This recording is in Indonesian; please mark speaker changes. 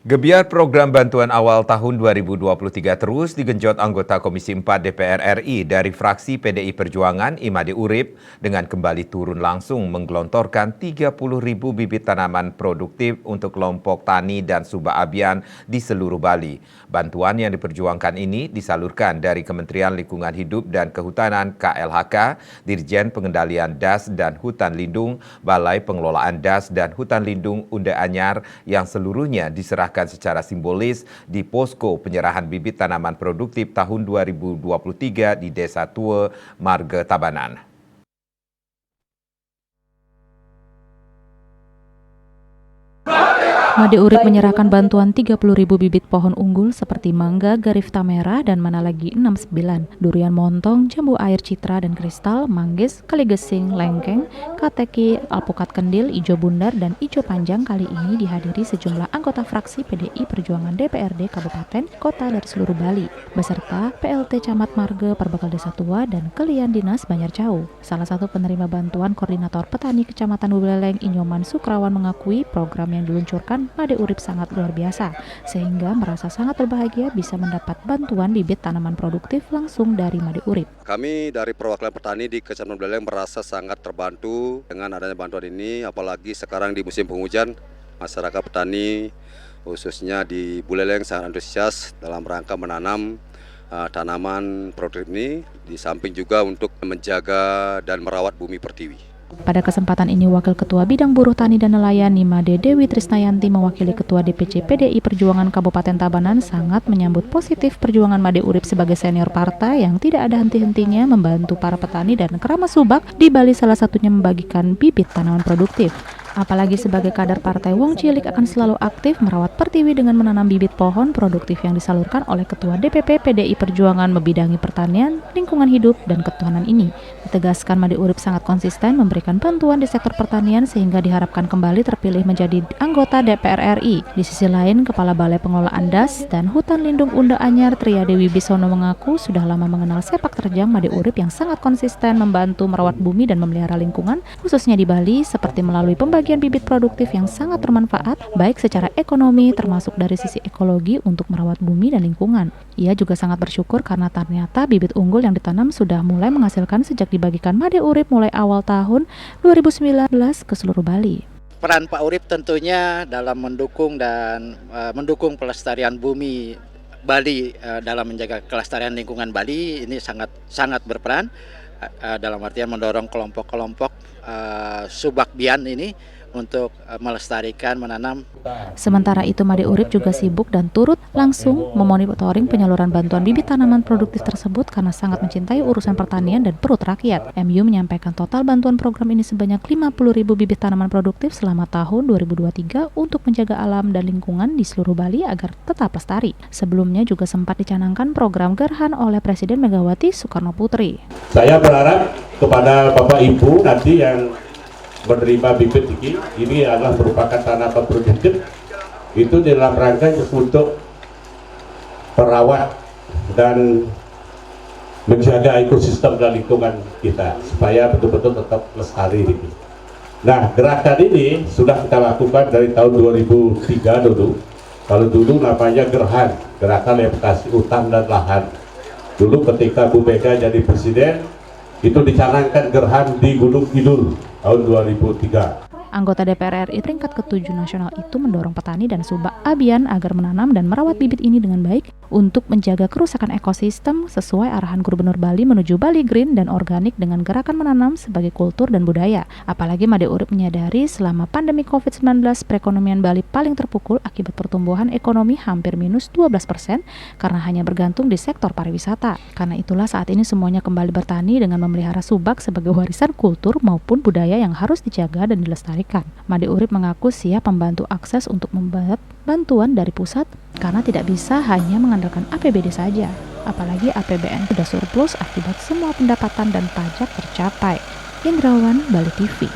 Speaker 1: Gebiar program bantuan awal tahun 2023 terus digenjot anggota Komisi 4 DPR RI dari fraksi PDI Perjuangan Imade Urip dengan kembali turun langsung menggelontorkan 30.000 bibit tanaman produktif untuk kelompok tani dan subak abian di seluruh Bali. Bantuan yang diperjuangkan ini disalurkan dari Kementerian Lingkungan Hidup dan Kehutanan KLHK, Dirjen Pengendalian Das dan Hutan Lindung, Balai Pengelolaan Das dan Hutan Lindung Unda Anyar yang seluruhnya diserahkan secara simbolis di posko penyerahan bibit tanaman produktif tahun 2023 di Desa Tua, Marga Tabanan.
Speaker 2: Imade Urip menyerahkan bantuan 30.000 bibit pohon unggul seperti mangga, garifta merah, dan mana lagi 69, durian montong, jambu air citra dan kristal, manggis, kaligesing, lengkeng, kateki, alpukat kendil, ijo bundar, dan ijo panjang. Kali ini dihadiri sejumlah anggota fraksi PDI Perjuangan DPRD Kabupaten, Kota dari seluruh Bali, beserta PLT Camat Marga, Perbekal Desa Tua, dan Kelian Dinas Banjar Jauh. Salah satu penerima bantuan Koordinator Petani Kecamatan Buleleng, Inyoman Sukrawan mengakui program yang diluncurkan Imade Urip sangat luar biasa, sehingga merasa sangat berbahagia bisa mendapat bantuan bibit tanaman produktif langsung dari Imade Urip.
Speaker 3: Kami dari perwakilan petani di Kecamatan Buleleng merasa sangat terbantu dengan adanya bantuan ini, apalagi sekarang di musim penghujan, masyarakat petani khususnya di Buleleng sangat antusias dalam rangka menanam tanaman produktif ini, di samping juga untuk menjaga dan merawat bumi pertiwi.
Speaker 2: Pada kesempatan ini, Wakil Ketua Bidang Buruh Tani dan Nelayan Nimade Dewi Trisnayanti mewakili Ketua DPC PDI Perjuangan Kabupaten Tabanan sangat menyambut positif perjuangan Imade Urip sebagai senior partai yang tidak ada henti-hentinya membantu para petani dan keramas subak di Bali, salah satunya membagikan bibit tanaman produktif. Apalagi sebagai kader partai Wong Cilik akan selalu aktif merawat pertiwi dengan menanam bibit pohon produktif yang disalurkan oleh Ketua DPP PDI Perjuangan membidangi pertanian, lingkungan hidup, dan ketahanan ini. Ditegaskan Imade Urip sangat konsisten memberikan bantuan di sektor pertanian sehingga diharapkan kembali terpilih menjadi anggota DPR RI. Di sisi lain, Kepala Balai Pengelolaan Das dan Hutan Lindung Unda Anyar Triadewi Bisono mengaku sudah lama mengenal sepak terjang Imade Urip yang sangat konsisten membantu merawat bumi dan memelihara lingkungan, khususnya di Bali, seperti melalui pembagian bibit produktif yang sangat bermanfaat, baik secara ekonomi termasuk dari sisi ekologi untuk merawat bumi dan lingkungan. Ia juga sangat bersyukur karena ternyata bibit unggul yang ditanam sudah mulai menghasilkan sejak dibagikan Imade Urip mulai awal tahun 2019 ke seluruh Bali.
Speaker 4: Peran Pak Urip tentunya dalam mendukung mendukung pelestarian bumi Bali, dalam menjaga kelestarian lingkungan Bali ini sangat berperan dalam artian mendorong kelompok-kelompok subakbian ini untuk melestarikan, menanam.
Speaker 2: Sementara itu, Imade Urip juga sibuk dan turut langsung memonitoring penyaluran bantuan bibit tanaman produktif tersebut karena sangat mencintai urusan pertanian dan perut rakyat. MU menyampaikan total bantuan program ini sebanyak 50.000 bibit tanaman produktif selama tahun 2023 untuk menjaga alam dan lingkungan di seluruh Bali agar tetap lestari. Sebelumnya juga sempat dicanangkan program Gerhan oleh Presiden Megawati Soekarno Putri.
Speaker 5: Saya berharap kepada Bapak Ibu nanti yang menerima bibit ini adalah merupakan tanaman produktif itu dalam rangka untuk merawat dan menjaga ekosistem dan lingkungan kita supaya betul-betul tetap lestari ini. Nah, gerakan ini sudah kita lakukan dari tahun 2003 dulu. Kalau dulu namanya Gerhan, Gerakan Rehabilitasi Hutan dan Lahan. Dulu ketika Bu Mega jadi presiden, itu dicanangkan Gerhan di Gunung Kidul tahun 2003.
Speaker 2: Anggota DPR RI tingkat ke-7 nasional itu mendorong petani dan subak abian agar menanam dan merawat bibit ini dengan baik untuk menjaga kerusakan ekosistem sesuai arahan Gubernur Bali menuju Bali Green dan organik dengan gerakan menanam sebagai kultur dan budaya. Apalagi Imade Urip menyadari selama pandemi COVID-19 perekonomian Bali paling terpukul akibat pertumbuhan ekonomi hampir minus 12% karena hanya bergantung di sektor pariwisata. Karena itulah saat ini semuanya kembali bertani dengan memelihara subak sebagai warisan kultur maupun budaya yang harus dijaga dan dilestarikan. Imade Urip mengaku siap membantu akses untuk membuat bantuan dari pusat karena tidak bisa hanya mengandalkan APBD saja. Apalagi APBN sudah surplus akibat semua pendapatan dan pajak tercapai. Hendrawan, Bali TV.